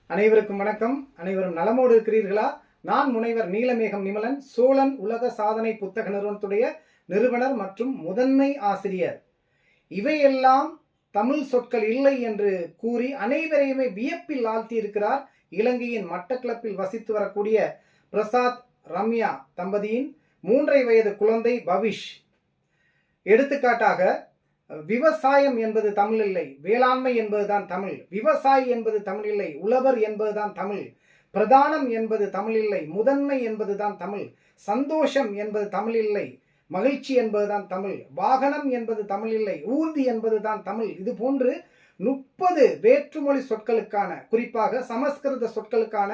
அனைவருக்கும் வணக்கம். அனைவரும் நலமோடு இருக்கிறீர்களா? நான் முனைவர் நீலமேகம் நிமலன், சோழன் உலக சாதனை புத்தக நிறுவனத்துடைய நிறுவனர் மற்றும் முதன்மை ஆசிரியர். இவையெல்லாம் தமிழ் சொற்கள் இல்லை என்று கூறி அனைவரையுமே வியப்பில் ஆழ்த்தி இருக்கிறார் இலங்கையின் மட்டக்களப்பில் வசித்து வரக்கூடிய பிரசாத் ரம்யா தம்பதியின் 3 வயது குழந்தை பவிஷ். எடுத்துக்காட்டாக, விவசாயம் என்பது தமிழ் இல்லை, வேளாண்மை என்பதுதான் தமிழ். விவசாயி என்பது தமிழ் இல்லை, உழவர் என்பதுதான் தமிழ். பிரதானம் என்பது தமிழ் இல்லை, முதன்மை என்பதுதான் தமிழ். சந்தோஷம் என்பது தமிழ் இல்லை, மகிழ்ச்சி என்பதுதான் தமிழ். வாகனம் என்பது தமிழ் இல்லை, ஊர்தி என்பதுதான் தமிழ். இது போன்று 30 வேற்றுமொழி சொற்களுக்கான, குறிப்பாக சமஸ்கிருத சொற்களுக்கான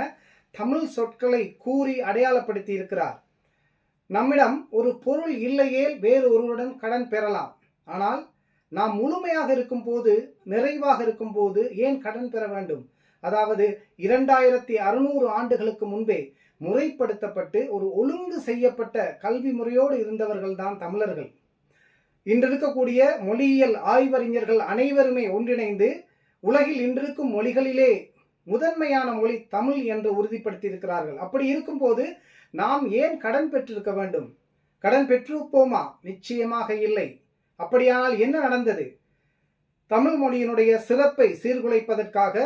தமிழ் சொற்களை கூறி அடையாளப்படுத்தி இருக்கிறார். நம்மிடம் ஒரு பொருள் இல்லையேல் வேறு ஒருவருடன் கடன் பெறலாம். ஆனால் நாம் முழுமையாக இருக்கும் போது, நிறைவாக இருக்கும் போது ஏன் கடன் பெற வேண்டும்? அதாவது 2600 ஆண்டுகளுக்கு முன்பே முறைப்படுத்தப்பட்டு ஒரு ஒழுங்கு செய்யப்பட்ட கல்வி முறையோடு இருந்தவர்கள் தான் தமிழர்கள். இன்று இருக்கக்கூடிய மொழியியல் ஆய்வறிஞர்கள் அனைவருமே ஒன்றிணைந்து உலகில் இன்றிருக்கும் மொழிகளிலே முதன்மையான மொழி தமிழ் என்று உறுதிப்படுத்தி இருக்கிறார்கள். அப்படி இருக்கும்போது நாம் ஏன் கடன் பெற்றிருக்க வேண்டும்? கடன் பெற்றிருப்போமா? நிச்சயமாக இல்லை. அப்படியானால் என்ன நடந்தது? தமிழ் மொழியினுடைய சிறப்பை சீர்குலைப்பதற்காக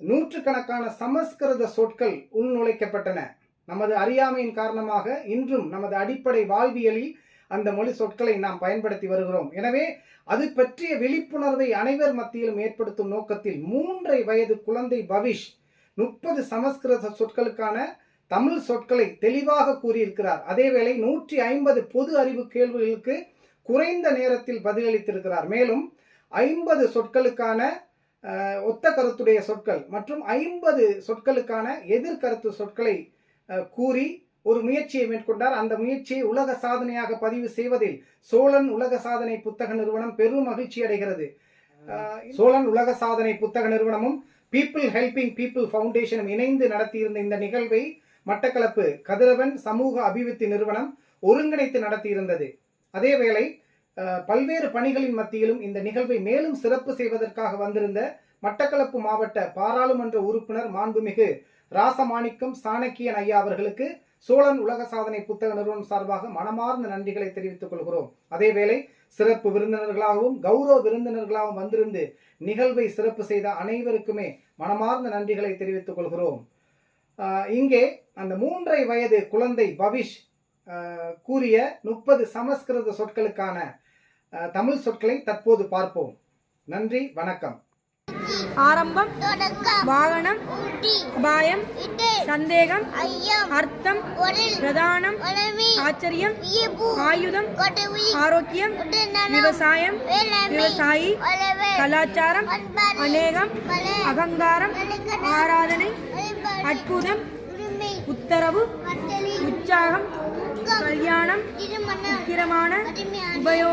நூற்றுக்கணக்கான சமஸ்கிருத சொற்கள் உள்நுழைக்கப்பட்டன. நமது அறியாமையின் காரணமாக இன்றும் நமது அடிப்படை வாழ்வியலில் அந்த மொழி சொற்களை நாம் பயன்படுத்தி வருகிறோம். எனவே அது பற்றிய விழிப்புணர்வை அனைவர் மத்தியிலும் ஏற்படுத்தும் நோக்கத்தில் 3 வயது குழந்தை பவிஷ் 30 சமஸ்கிருத சொற்களுக்கான தமிழ் சொற்களை தெளிவாக கூறியிருக்கிறார். அதேவேளை 150 பொது அறிவு கேள்விகளுக்கு குறைந்த நேரத்தில் பதிலளித்திருக்கிறார். மேலும் 50 சொற்களுக்கான ஒத்த கருத்துடைய சொற்கள் மற்றும் 50 சொற்களுக்கான எதிர்கருத்து சொற்களை கூறி ஒரு முயற்சியை மேற்கொண்டார். அந்த முயற்சியை உலக சாதனையாக பதிவு செய்வதில் சோழன் உலக சாதனை புத்தக நிறுவனம் பெரும் மகிழ்ச்சி அடைகிறது. சோழன் உலக சாதனை புத்தக நிறுவனமும் பீப்புள் ஹெல்பிங் பீப்புள் ஃபவுண்டேஷனும் இணைந்து நடத்தியிருந்த இந்த நிகழ்வை மட்டக்களப்பு கதிரவன் சமூக அபிவிருத்தி நிறுவனம் ஒருங்கிணைத்து நடத்தியிருந்தது. அதேவேளை பல்வேறு பணிகளின் மத்தியிலும் இந்த நிகழ்வை மேலும் சிறப்பு செய்வதற்காக வந்திருந்த மட்டக்களப்பு மாவட்ட பாராளுமன்ற உறுப்பினர் மாண்புமிகு ராசமாணிக்கம் சாணக்கியன் ஐயா அவர்களுக்கு சோழன் உலக சாதனை புத்தக நிறுவனம் சார்பாக மனமார்ந்த நன்றிகளை தெரிவித்துக் கொள்கிறோம். அதேவேளை சிறப்பு விருந்தினர்களாகவும் கௌரவ விருந்தினர்களாகவும் வந்திருந்து நிகழ்வை சிறப்பு செய்த அனைவருக்குமே மனமார்ந்த நன்றிகளை தெரிவித்துக் கொள்கிறோம். இங்கே அந்த 3 வயது குழந்தை பவிஷ் கூறிய 30 சமஸ்கிருத சொற்களுக்கான தமிழ் சொற்களை தற்போது பார்ப்போம். நன்றி, வணக்கம். ஆரம்பம், வாகனம், அபாயம், சந்தேகம், அர்த்தம், பிரதானம், ஆச்சரியம், ஆயுதம், ஆரோக்கியம், விவசாயம், விவசாயி, கலாச்சாரம், அநேகம், அகங்காரம், ஆராதனை, அற்புதம், உத்தரவு, உற்சாகம், கல்யாணம், உக்கிரமான, உபயோகம்.